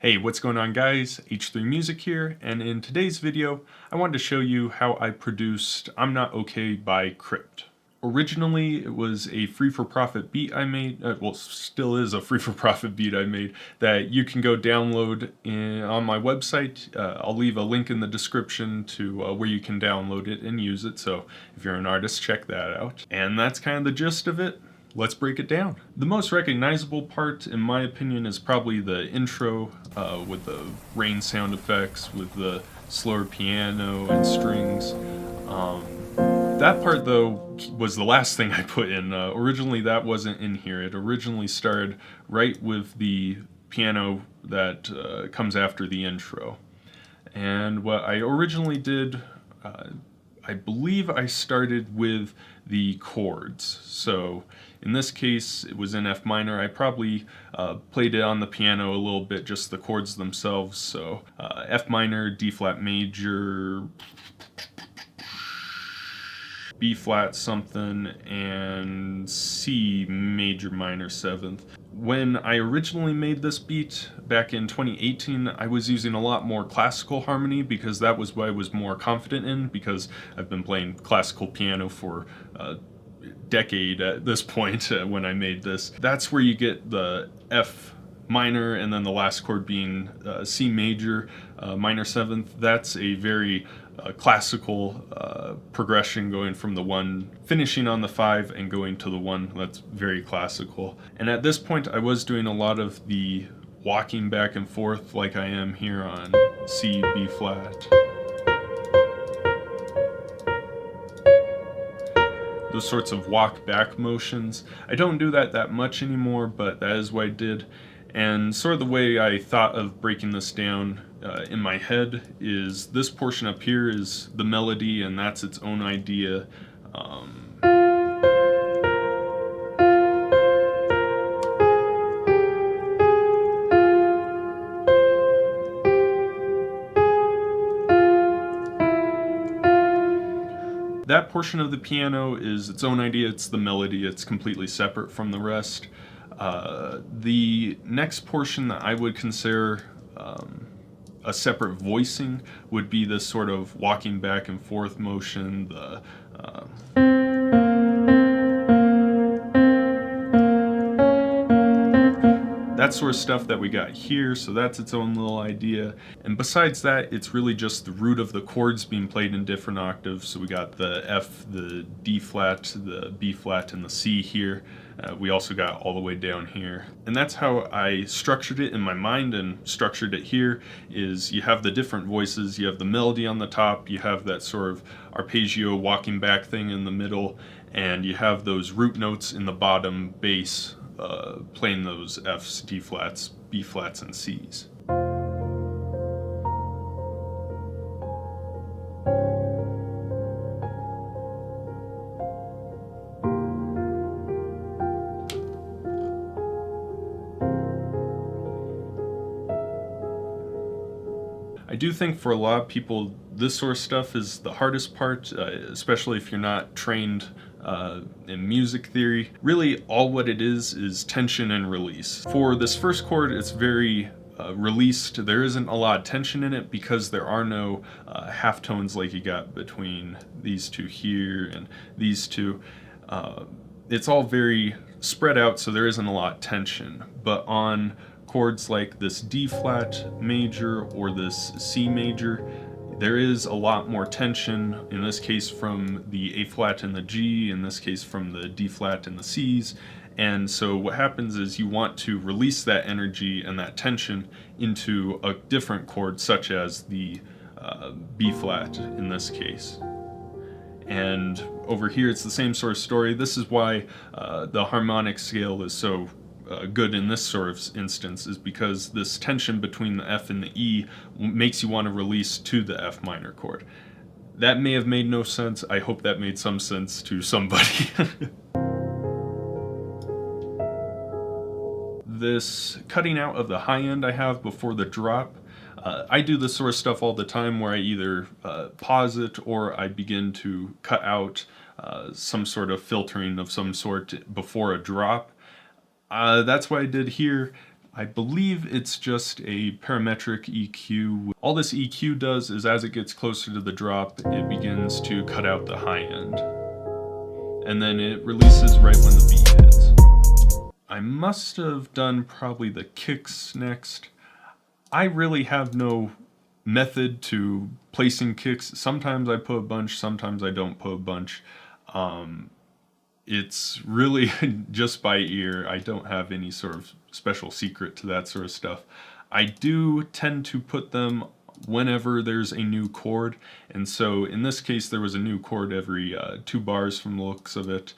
Hey, what's going on guys? H3 Music here, and in today's video, I wanted to show you how I produced I'm Not Okay by Crypt. Originally, it was a free-for-profit beat I made, well, still is a free-for-profit beat I made, that you can go download on my website. I'll leave a link in the description to where you can download it and use it, so if you're an artist, check that out. And that's kind of the gist of it. Let's break it down. The most recognizable part, in my opinion, is probably the intro with the rain sound effects, with the slower piano and strings. That part, though, was the last thing I put in. Originally, that wasn't in here. It originally started right with the piano that comes after the intro. And what I originally did, I believe I started with the chords. So in this case, it was in F minor. I probably played it on the piano a little bit, just the chords themselves. So F minor, D flat major, B flat something, and C major minor 7th. When I originally made this beat back in 2018, I was using a lot more classical harmony because that was what I was more confident in, because I've been playing classical piano for a decade at this point when I made this. That's where you get the F minor and then the last chord being C major minor 7th. That's a very classical progression, going from the 1 finishing on the 5 and going to the 1. That's very classical. And at this point I was doing a lot of the walking back and forth like I am here on C, B flat. Those sorts of walk back motions. I don't do that much anymore, but that is what I did. And sort of the way I thought of breaking this down in my head is this portion up here is the melody, and that's its own idea. That portion of the piano is its own idea, it's the melody, it's completely separate from the rest. The next portion that I would consider a separate voicing would be this sort of walking back and forth motion, that sort of stuff that we got here, so that's its own little idea. And besides that, it's really just the root of the chords being played in different octaves. So we got the F, the D flat, the B flat, and the C here. We also got all the way down here. And that's how I structured it in my mind and structured it here, is you have the different voices, you have the melody on the top, you have that sort of arpeggio walking back thing in the middle, and you have those root notes in the bottom bass playing those Fs, D flats, B flats, and Cs. I do think for a lot of people, this sort of stuff is the hardest part, especially if you're not trained in music theory. Really, all what it is tension and release. For this first chord, it's very released. There isn't a lot of tension in it because there are no half tones like you got between these two here and these two. It's all very spread out, so there isn't a lot of tension. But on chords like this D flat major or this C major, there is a lot more tension, in this case from the A flat and the G, in this case from the D flat and the Cs. And so what happens is you want to release that energy and that tension into a different chord, such as the B flat in this case. And over here it's the same sort of story. This is why the harmonic scale is so good in this sort of instance, is because this tension between the F and the E makes you want to release to the F minor chord. That may have made no sense. I hope that made some sense to somebody. This cutting out of the high end I have before the drop, I do this sort of stuff all the time where I either pause it or I begin to cut out some sort of filtering of some sort before a drop. That's what I did here. I believe it's just a parametric EQ. All this EQ does is as it gets closer to the drop, it begins to cut out the high end. And then it releases right when the beat hits. I must have done probably the kicks next. I really have no method to placing kicks. Sometimes I put a bunch, sometimes I don't put a bunch. It's really just by ear. I don't have any sort of special secret to that sort of stuff. I do tend to put them whenever there's a new chord, and so in this case there was a new chord every 2 bars from the looks of it,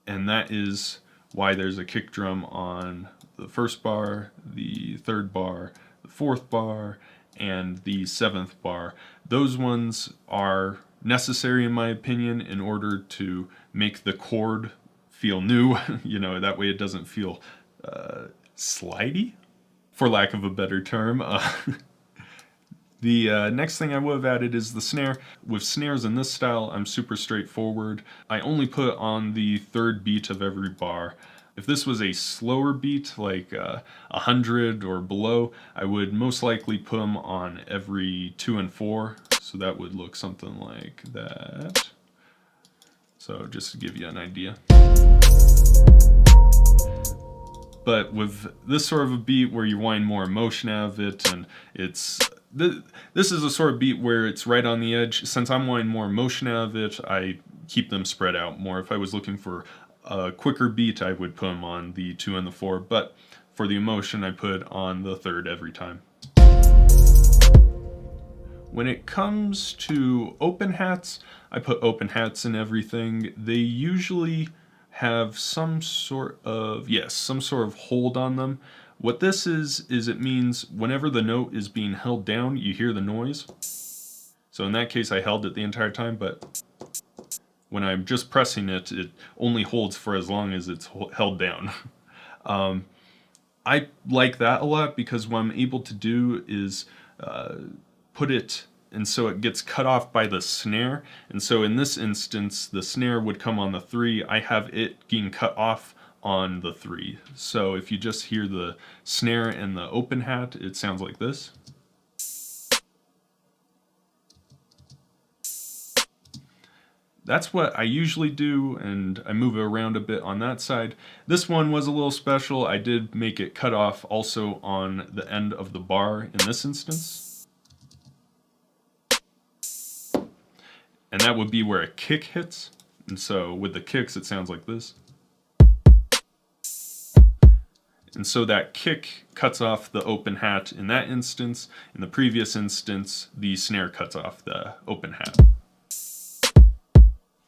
and that is why there's a kick drum on the first bar, the third bar, the fourth bar, and the 7th bar. Those ones are necessary in my opinion in order to make the chord feel new. You know, that way it doesn't feel slidey, for lack of a better term. The next thing I would have added is the snare. With snares in this style, I'm super straightforward. I only put on the 3rd beat of every bar. If this was a slower beat, like 100 or below, I would most likely put them on every 2 and 4. So that would look something like that. So just to give you an idea. But with this sort of a beat where you wind more emotion out of it, and this is a sort of beat where it's right on the edge. Since I'm winding more emotion out of it, I keep them spread out more. If I was looking for a quicker beat, I would put them on the 2 and the 4, but for the emotion, I put on the 3rd every time. When it comes to open hats, I put open hats in everything. They usually have some sort of hold on them. What this is it means whenever the note is being held down, you hear the noise. So in that case, I held it the entire time, but when I'm just pressing it, it only holds for as long as it's held down. I like that a lot because what I'm able to do is put it, and so it gets cut off by the snare. And so in this instance, the snare would come on the 3. I have it getting cut off on the 3. So if you just hear the snare and the open hat, it sounds like this. That's what I usually do, and I move it around a bit on that side. This one was a little special. I did make it cut off also on the end of the bar in this instance. And that would be where a kick hits. And so with the kicks, it sounds like this. And so that kick cuts off the open hat in that instance. In the previous instance, the snare cuts off the open hat.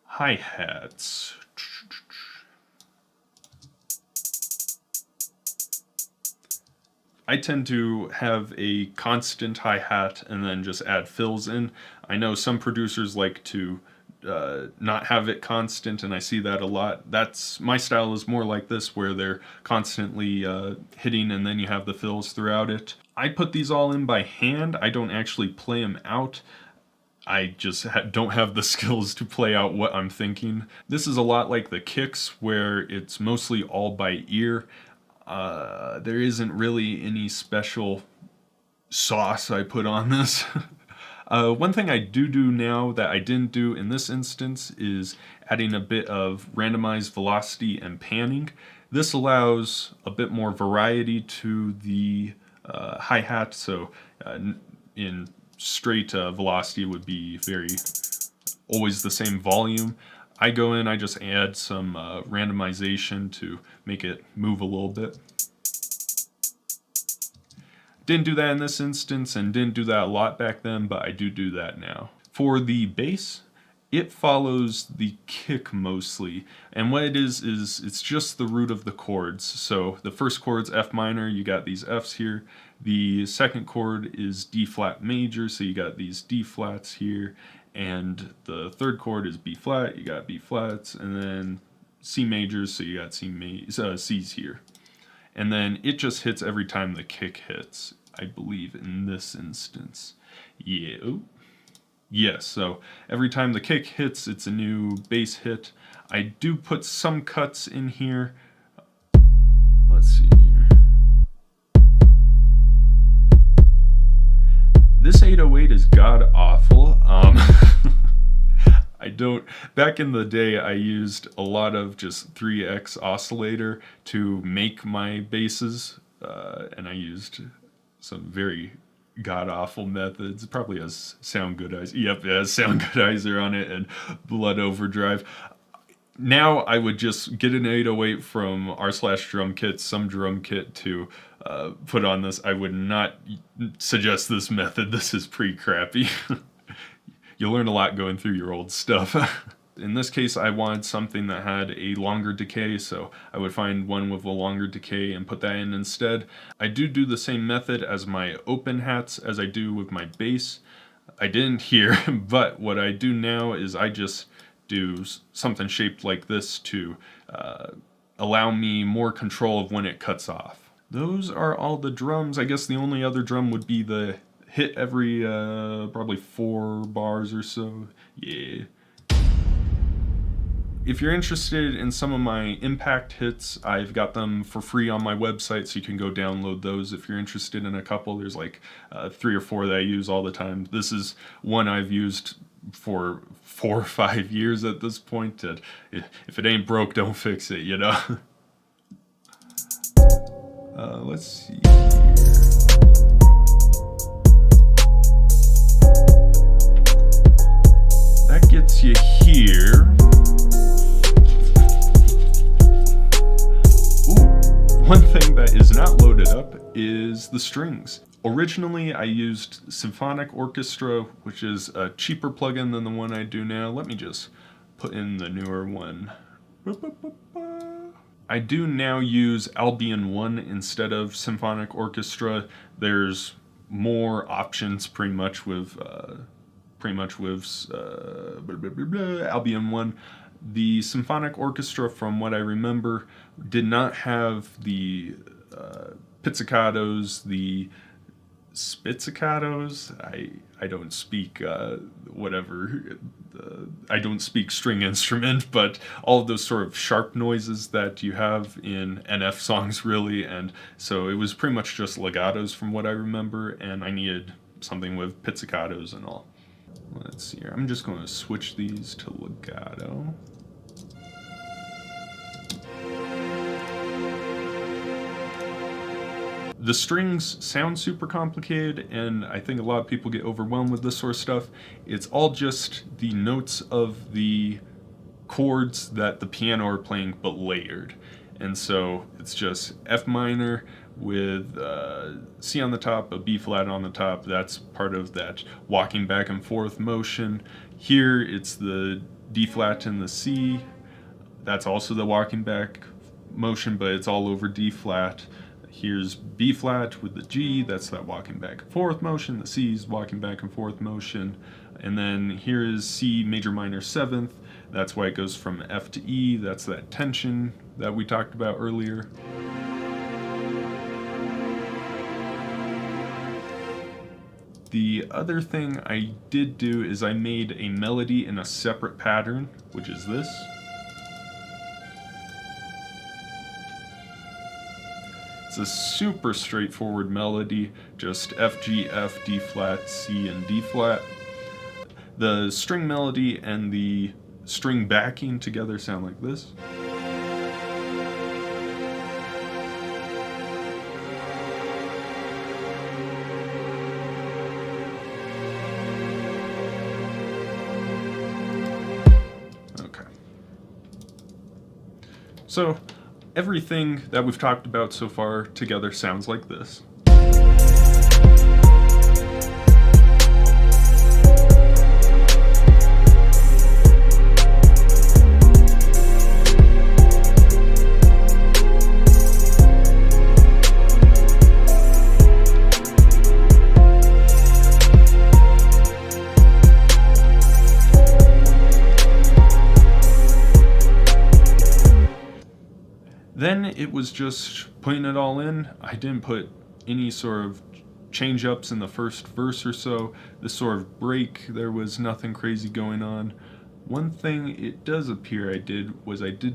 Hi-hats. I tend to have a constant hi-hat and then just add fills in. I know some producers like to not have it constant, and I see that a lot. My style is more like this, where they're constantly hitting and then you have the fills throughout it. I put these all in by hand. I don't actually play them out. I just don't have the skills to play out what I'm thinking. This is a lot like the kicks, where it's mostly all by ear. There isn't really any special sauce I put on this. One thing I do now that I didn't do in this instance is adding a bit of randomized velocity and panning. This allows a bit more variety to the hi-hat, so in straight velocity would be always the same volume. I go in, I just add some randomization to make it move a little bit. Didn't do that in this instance and didn't do that a lot back then, but I do that now. For the bass, it follows the kick mostly, and what it is it's just the root of the chords. So the first chord's F minor, you got these Fs here. The second chord is D flat major, so you got these D flats here. And the third chord is B flat, you got B flats, and then C majors, so you got C's here. And then it just hits every time the kick hits, I believe, in this instance. Yeah. Ooh. Yes, so every time the kick hits, it's a new bass hit. I do put some cuts in here. Let's see. god awful. I don't. Back in the day, I used a lot of just 3x oscillator to make my basses, and I used some very god awful methods. It probably has sound goodizer. Yep, it has sound goodizer on it and blood overdrive. Now I would just get an 808 from r/drum kit, some drum kit to put on this. I would not suggest this method. This is pretty crappy. You'll learn a lot going through your old stuff. In this case, I wanted something that had a longer decay, so I would find one with a longer decay and put that in instead. I do the same method as my open hats as I do with my bass. I didn't here, but what I do now is I just do something shaped like this to allow me more control of when it cuts off. Those are all the drums. I guess the only other drum would be the hit every probably 4 bars or so. Yeah. If you're interested in some of my impact hits, I've got them for free on my website, so you can go download those if you're interested in a couple. There's like 3 or 4 that I use all the time. This is one I've used for 4 or 5 years at this point. If it ain't broke, don't fix it, you know? Let's see here. That gets you here. One thing that is not loaded up is the strings. Originally, I used Symphonic Orchestra, which is a cheaper plugin than the one I do now. Let me just put in the newer one. I do now use Albion 1 instead of Symphonic Orchestra. There's more options pretty much with Albion 1. The Symphonic Orchestra, from what I remember, did not have the pizzicatos, the spizzicatos. I don't speak I don't speak string instrument, but all of those sort of sharp noises that you have in NF songs, really. And so it was pretty much just legatos from what I remember, and I needed something with pizzicatos and all. Let's see here. I'm just going to switch these to legato. The strings sound super complicated, and I think a lot of people get overwhelmed with this sort of stuff. It's all just the notes of the chords that the piano are playing, but layered. And so it's just F minor with C on the top, a B flat on the top. That's part of that walking back and forth motion. Here it's the D flat and the C. That's also the walking back motion, but it's all over D flat. Here's B flat with the G, that's that walking back and forth motion. The C's walking back and forth motion. And then here is C major minor 7th. That's why it goes from F to E. That's that tension that we talked about earlier. The other thing I did do is I made a melody in a separate pattern, which is this. It's a super straightforward melody, just F, G, F, D flat, C, and D flat. The string melody and the string backing together sound like this. Okay. So, everything that we've talked about so far together sounds like this. Then it was just putting it all in. I didn't put any sort of change ups in the first verse or so. This sort of break, there was nothing crazy going on. One thing it does appear I did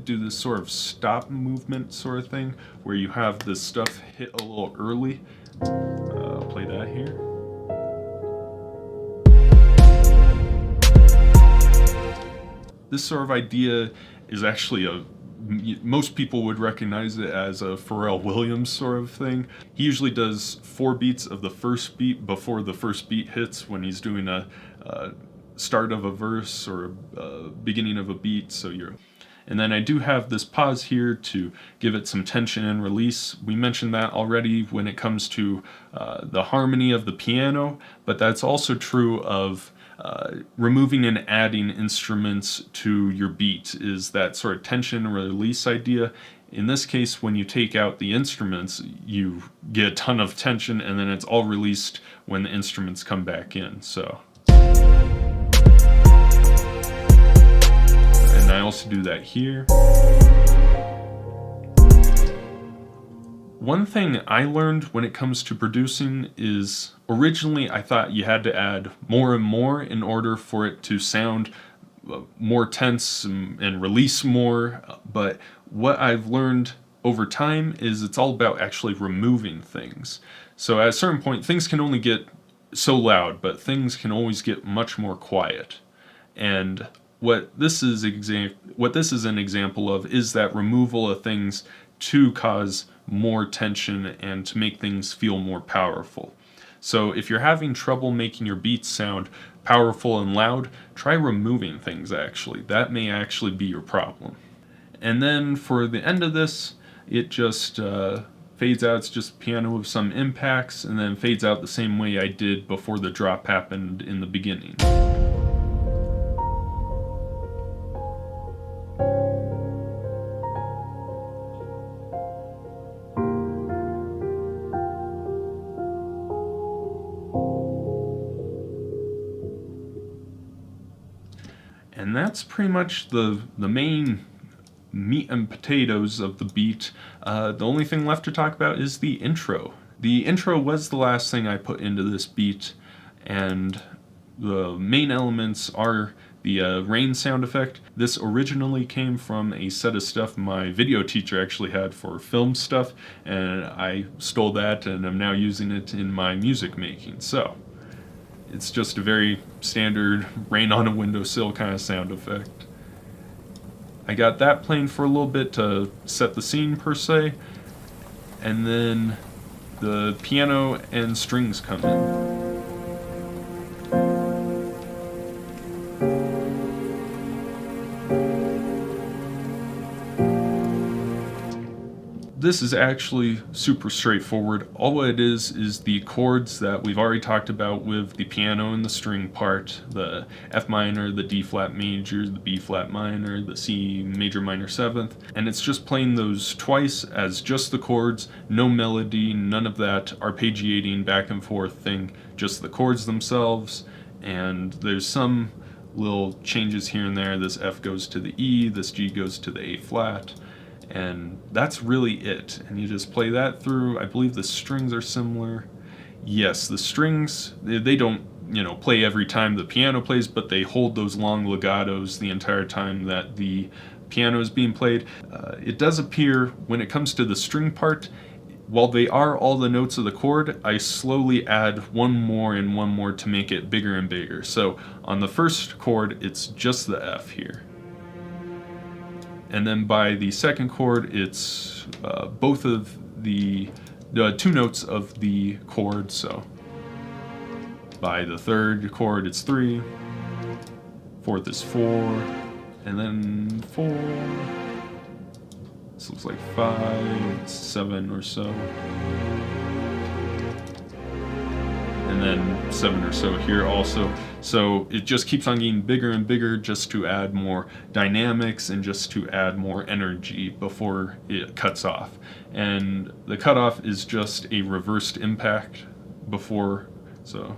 do this sort of stop movement sort of thing, where you have this stuff hit a little early. I'll play that here. This sort of idea is actually most people would recognize it as a Pharrell Williams sort of thing. He usually does 4 beats of the first beat before the first beat hits when he's doing a start of a verse or a beginning of a beat. And then I do have this pause here to give it some tension and release. We mentioned that already when it comes to the harmony of the piano, but that's also true of removing and adding instruments to your beat, is that sort of tension and release idea. In this case, when you take out the instruments, you get a ton of tension, and then it's all released when the instruments come back in. So, and I also do that here. One thing I learned when it comes to producing is, originally I thought you had to add more and more in order for it to sound more tense and release more, but what I've learned over time is it's all about actually removing things. So at a certain point, things can only get so loud, but things can always get much more quiet. And what this is an example of is that removal of things to cause more tension and to make things feel more powerful. So if you're having trouble making your beats sound powerful and loud, try removing things actually. That may actually be your problem. And then for the end of this, it just fades out. It's just piano with some impacts, and then fades out the same way I did before the drop happened in the beginning. And that's pretty much the main meat and potatoes of the beat. The only thing left to talk about is the intro. The intro was the last thing I put into this beat, and the main elements are the rain sound effect. This originally came from a set of stuff my video teacher actually had for film stuff, and I stole that and I'm now using it in my music making. So it's just a very standard rain on a windowsill kind of sound effect. I got that playing for a little bit to set the scene per se, and then the piano and strings come in. This is actually super straightforward. All it is the chords that we've already talked about with the piano and the string part, the F minor, the D flat major, the B flat minor, the C major minor 7th, and it's just playing those twice as just the chords, no melody, none of that arpeggiating back and forth thing, just the chords themselves, and there's some little changes here and there. This F goes to the E, this G goes to the A flat, and that's really it. And you just play that through. I believe the strings are similar. Yes, the strings, they don't, play every time the piano plays, but they hold those long legatos the entire time that the piano is being played. It does appear, when it comes to the string part, while they are all the notes of the chord, I slowly add one more and one more to make it bigger and bigger. So on the first chord, it's just the F here. And then by the second chord, it's both of the 2 notes of the chord. So by the third chord, it's 3, fourth is 4, and then 4. This looks like 5, 7 or so. And then 7 or so here also. So it just keeps on getting bigger and bigger just to add more dynamics and just to add more energy before it cuts off. And the cutoff is just a reversed impact before, so.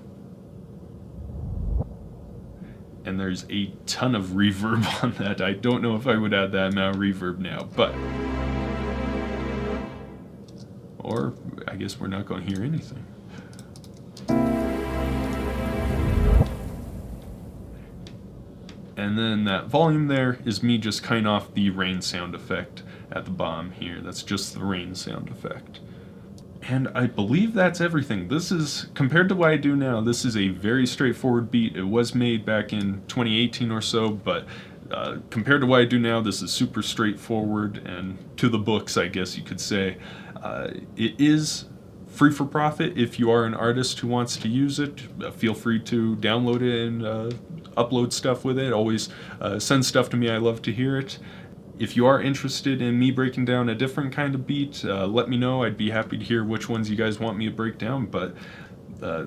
And there's a ton of reverb on that. I don't know if I would add that amount of reverb now, but. Or I guess we're not going to hear anything. And then that volume there is me just cutting off the rain sound effect at the bottom here. That's just the rain sound effect. And I believe that's everything. This is, compared to what I do now, this is a very straightforward beat. It was made back in 2018 or so, but Compared to what I do now, this is super straightforward and to the books, I guess you could say. It is free for profit. If you are an artist who wants to use it, feel free to download it and upload stuff with it. Always send stuff to me. I love to hear it. If you are interested in me breaking down a different kind of beat, let me know. I'd be happy to hear which ones you guys want me to break down. But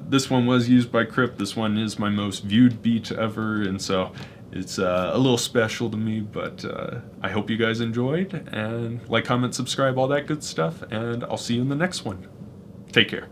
this one was used by Crypt. This one is my most viewed beat ever, and so it's a little special to me. But I hope you guys enjoyed, and like, comment, subscribe, all that good stuff, and I'll see you in the next one. Take care.